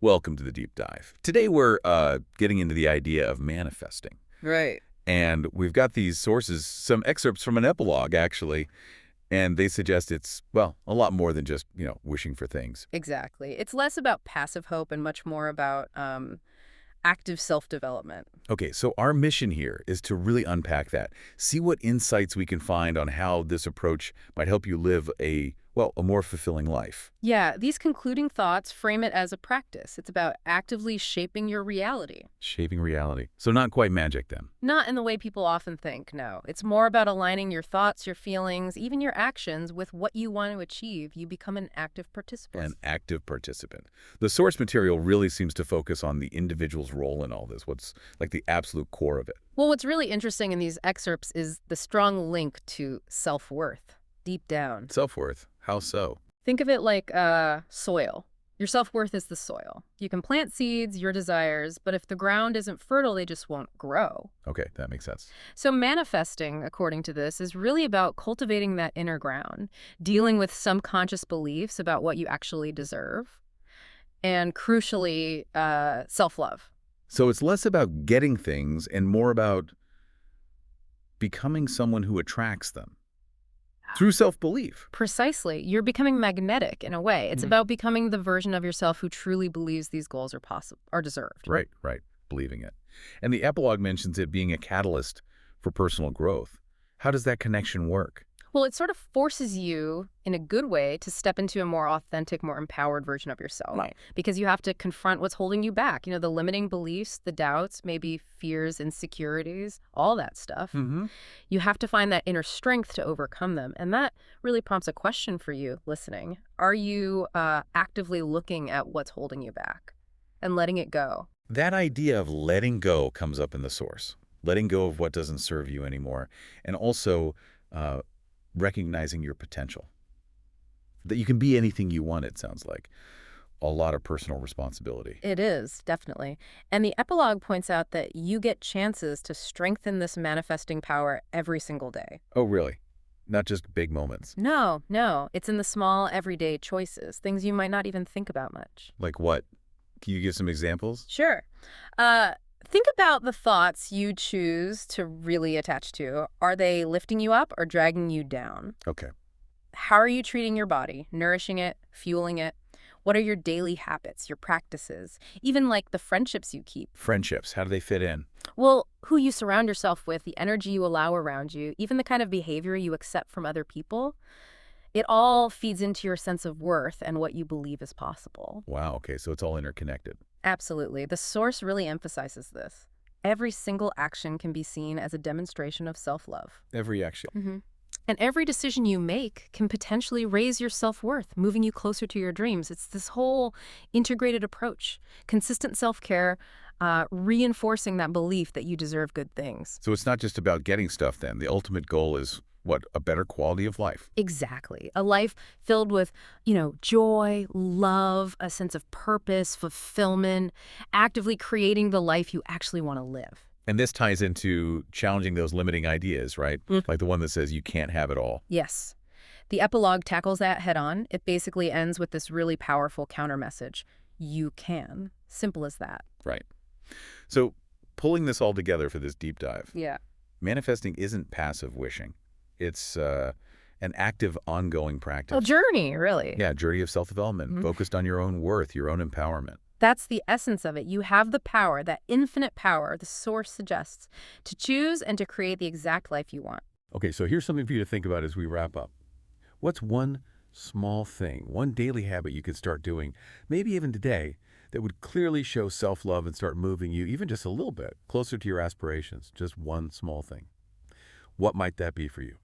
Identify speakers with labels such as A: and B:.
A: Welcome to the deep dive. Today we're getting into the idea of manifesting.
B: Right.
A: And we've got these sources, some excerpts from an epilogue, actually, and they suggest it's, well, a lot more than just, wishing for things.
B: Exactly. It's less about passive hope and much more about active self-development.
A: Okay, so our mission here is to really unpack that, see what insights we can find on how this approach might help you live a more fulfilling life.
B: Yeah, these concluding thoughts frame it as a practice. It's about actively shaping your reality.
A: Shaping reality. So not quite magic then.
B: Not in the way people often think, no. It's more about aligning your thoughts, your feelings, even your actions with what you want to achieve. You become an active participant.
A: An active participant. The source material really seems to focus on the individual's role in all this, what's like the absolute core of it.
B: Well, what's really interesting in these excerpts is the strong link to self-worth, deep down.
A: Self-worth. How so?
B: Think of it like soil. Your self-worth is the soil. You can plant seeds, your desires, but if the ground isn't fertile, they just won't grow.
A: Okay, that makes sense.
B: So manifesting, according to this, is really about cultivating that inner ground, dealing with subconscious beliefs about what you actually deserve, and crucially, self-love.
A: So it's less about getting things and more about becoming someone who attracts them through self-belief.
B: Precisely. You're becoming magnetic in a way. It's about becoming the version of yourself who truly believes these goals are possible, are deserved.
A: Right, right. Believing it. And the epilogue mentions it being a catalyst for personal growth. How does that connection work?
B: Well, it sort of forces you, in a good way, to step into a more authentic, more empowered version of yourself.
A: Right.
B: Because you have to confront what's holding you back. You know, the limiting beliefs, the doubts, maybe fears, insecurities, all that stuff. You have to find that inner strength to overcome them. And that really prompts a question for you listening. Are you actively looking at what's holding you back and letting it go?
A: That idea of letting go comes up in the source. Letting go of what doesn't serve you anymore. And also recognizing your potential. That you can be anything you want, it sounds like. A lot of personal responsibility.
B: It is, definitely. And the epilogue points out that you get chances to strengthen this manifesting power every single day.
A: Oh, really? Not just big moments.
B: No, no. It's in the small, everyday choices, things you might not even think about much.
A: Like what? Can you give some examples?
B: Sure. Think about the thoughts you choose to really attach to. Are they lifting you up or dragging you down?
A: Okay.
B: How are you treating your body? Nourishing it, fueling it? What are your daily habits, your practices, even like the friendships you keep?
A: Friendships, how do they fit in?
B: Well, who you surround yourself with, the energy you allow around you, even the kind of behavior you accept from other people, it all feeds into your sense of worth and what you believe is possible.
A: Wow, okay, so it's all interconnected.
B: Absolutely. The source really emphasizes this. Every single action can be seen as a demonstration of self-love.
A: Every action.
B: And every decision you make can potentially raise your self-worth, moving you closer to your dreams. It's this whole integrated approach, consistent self-care, reinforcing that belief that you deserve good things.
A: So it's not just about getting stuff then. The ultimate goal is, what, a better quality of life?
B: Exactly. A life filled with, joy, love, a sense of purpose, fulfillment, actively creating the life you actually want to live.
A: And this ties into challenging those limiting ideas, right? Like the one that says you can't have it all.
B: Yes. The epilogue tackles that head on. It basically ends with this really powerful counter message. You can. Simple as that.
A: Right. So pulling this all together for this deep dive,
B: Yeah.
A: manifesting isn't passive wishing. It's an active, ongoing practice.
B: A journey, really.
A: Yeah, journey of self-development, focused on your own worth, your own empowerment.
B: That's the essence of it. You have the power, that infinite power the source suggests, to choose and to create the exact life you want.
A: Okay, so here's something for you to think about as we wrap up. What's one small thing, one daily habit you could start doing, maybe even today, that would clearly show self-love and start moving you even just a little bit closer to your aspirations? Just one small thing. What might that be for you?